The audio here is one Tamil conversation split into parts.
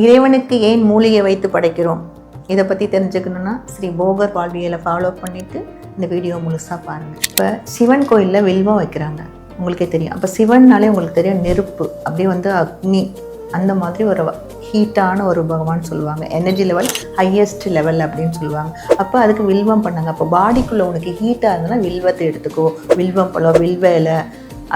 இறைவனுக்கு ஏன் மூலிகை வைத்து படைக்கிறோம்? இதை பற்றி தெரிஞ்சுக்கணுன்னா ஸ்ரீ போகர் வாழ்வியலை ஃபாலோ பண்ணிவிட்டு இந்த வீடியோ முழுசாக பாருங்கள். இப்போ சிவன் கோயிலில் வில்வம் வைக்கிறாங்க, உங்களுக்கே தெரியும். அப்போ சிவன்னாலே உங்களுக்கு தெரியும், நெருப்பு, அப்படியே அக்னி, அந்த மாதிரி ஒரு ஹீட்டான ஒரு பகவான் சொல்லுவாங்க. எனர்ஜி லெவல் ஹையஸ்ட் லெவல் அப்படின்னு சொல்லுவாங்க. அப்போ அதுக்கு வில்வம் பண்ணாங்க. அப்போ பாடிக்குள்ளே உனக்கு ஹீட்டாக இருந்ததுன்னா வில்வத்தை எடுத்துக்கோ, வில்வம் பழம், வில்வ இலை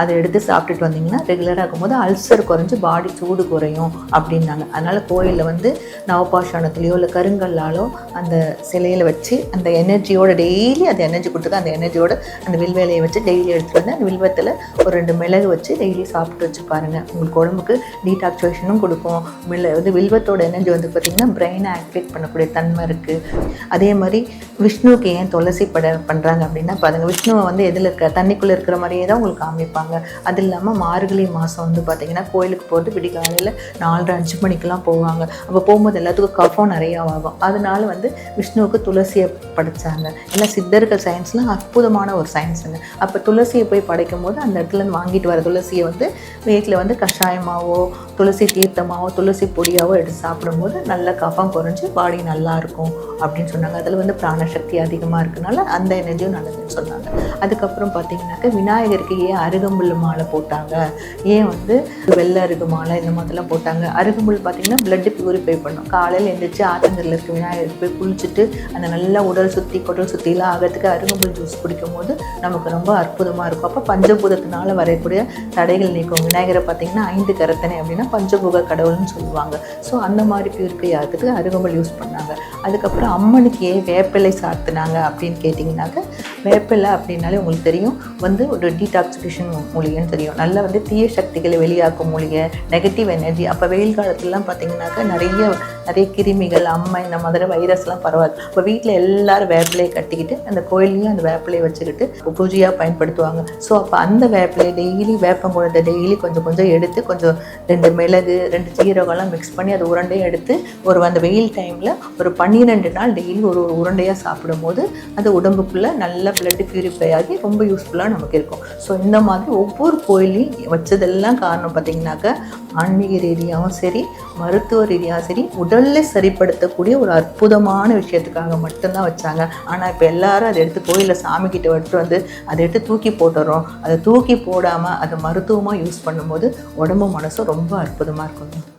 அதை எடுத்து சாப்பிட்டுட்டு வந்தீங்கன்னா ரெகுலராக இருக்கும்போது அல்சர் குறைஞ்சி பாடி சூடு குறையும் அப்படின்னாங்க. அதனால் கோயிலில் நவபாஷாணத்துலேயோ இல்லை கருங்கல்லாலோ அந்த சிலையில் வச்சு அந்த எனர்ஜியோட டெய்லி அந்த எனர்ஜி கொடுத்துக்க, அந்த எனர்ஜியோட அந்த வில்வேலையை வச்சு டெய்லி எடுத்துகிட்டு வந்து அந்த வில்வத்தில் ஒரு 2 மிளகு வச்சு டெய்லி சாப்பிட்டு வச்சு பாருங்கள். உங்களுக்கு உடம்புக்கு டீடாக்சுவேஷனும் கொடுக்கும். வில்வத்தோட எனர்ஜி பார்த்திங்கன்னா பிரெயினை ஆக்டிவேட் பண்ணக்கூடிய தன்மை இருக்குது. அதே மாதிரி விஷ்ணுவுக்கு ஏன் துளசி பண்ணுறாங்க அப்படின்னா பாருங்கள், விஷ்ணுவை எதில் இருக்க தண்ணிக்குள்ளே இருக்கிற மாதிரியே தான் உங்களுக்கு காமிப்பாங்க. அது இல்லாமல் மார்கழி மாதம் பார்த்திங்கன்னா கோயிலுக்கு போகிறது விடிகாலையில் 4:30-5 மணிக்கெலாம் போவாங்க. அப்போ போகும்போது எல்லாத்துக்கும் கஃபம் நிறையா ஆகும். அதனால விஷ்ணுவுக்கு துளசியை படைச்சாங்க. எல்லாம் சித்தர்கள் சயின்ஸ்லாம் அற்புதமான ஒரு சயின்ஸுங்க. அப்போ துளசியை போய் படைக்கும் போது அந்த இடத்துல வாங்கிட்டு வர துளசியை வீட்டில் கஷாயமாவோ துளசி தீர்த்தமாவோ துளசி பொடியாவோ எடுத்து சாப்பிடும்போது நல்ல கஃபம் குறைஞ்சி பாடி நல்லாயிருக்கும் அப்படின்னு சொன்னாங்க. அதில் பிராணசக்தி அதிகமாக இருக்கனால அந்த எனர்ஜியும் நல்லதுன்னு சொன்னாங்க. அதுக்கப்புறம் பார்த்திங்கனாக்கா விநாயகருக்கு ஏன் அருகம்புல் மாலை போட்டாங்க, ஏன் வெள்ளை அருகு மாலை இந்த மாதிரிலாம் போட்டாங்க. அருகம்புல் பார்த்திங்கன்னா பிளட்டு பியூரிஃபை பண்ணும். காலையில் எழுந்திரிச்சு ஆத்தங்கரில் இருக்க விநாயகருக்கு போய் குளிச்சுட்டு அந்த நல்லா உடல் சுற்றி குடல் சுற்றிலாம் ஆகிறதுக்கு அருகம்புல் ஜூஸ் குடிக்கும் போது நமக்கு ரொம்ப அற்புதமாக இருக்கும். அப்போ பஞ்சபூதத்தினால வரக்கூடிய தடைகள் நீக்கும். விநாயகரை பார்த்திங்கன்னா 5 கரத்தனை அப்படின்னா பஞ்சபூத கடவுள்னு சொல்லுவாங்க. ஸோ அந்த மாதிரி பியூரிஃபை ஆகிறதுக்கு அருகம்புல் யூஸ் பண்ணாங்க. அதுக்கப்புறம் அம்மனுக்கு ஏன் வேப்பிலை சாத்தினாங்க அப்படின்னு கேட்டிங்கனாக்க, வேப்பிலை அப்படின்னாலே உங்களுக்கு தெரியும் ஒரு டீடாக்சிஃபிகேஷன் மூலிகைன்னு தெரியும். நல்லா தீய சக்திகளை வெளியாக்கும் மூலிகை, நெகட்டிவ் எனர்ஜி. அப்போ வெயில் காலத்துலலாம் பார்த்திங்கனாக்கா நிறைய கிருமிகள், அம்மை, இந்த மாதிரி வைரஸ்லாம் பரவாது. இப்போ வீட்டில் எல்லோரும் வேப்பிலையை கட்டிக்கிட்டு அந்த கோயிலையும் அந்த வேப்பிலையை வச்சுக்கிட்டு பூஜையாக பயன்படுத்துவாங்க. ஸோ அப்போ அந்த வேப்பிலையை டெய்லி வேப்பங்குழத்தை டெய்லி கொஞ்சம் எடுத்து 2 மிளகு 2 சீரகம்லாம் மிக்ஸ் பண்ணி அது உருண்டையாக எடுத்து அந்த வெயில் டைமில் ஒரு 12 நாள் டெய்லி ஒரு உருண்டையாக சாப்பிடும்போது அது உடம்புக்குள்ளே நல்ல பிளட் பியூரிஃபை ஆகி ரொம்ப யூஸ்ஃபுல்லாக நமக்கு இருக்கும். ஸோ இந்த மாதிரி ஒவ்வொரு கோயிலையும் வச்சதெல்லாம் காரணம் பார்த்திங்கனாக்கா ஆன்மீக ரீதியாகவும் சரி, மருத்துவ ரீதியாகவும் சரி, உடலில் சரிப்படுத்தக்கூடிய ஒரு அற்புதமான விஷயத்துக்காக மட்டும்தான் வச்சாங்க. ஆனால் இப்போ எல்லாரும் அதை எடுத்து கோயிலில் சாமிக்கிட்ட எடுத்து அதை எடுத்து தூக்கி போட்டுறோம். அதை தூக்கி போடாமல் அதை மருத்துவமாக யூஸ் பண்ணும்போது உடம்பு மனசும் ரொம்ப அற்புதமாக இருக்கும்.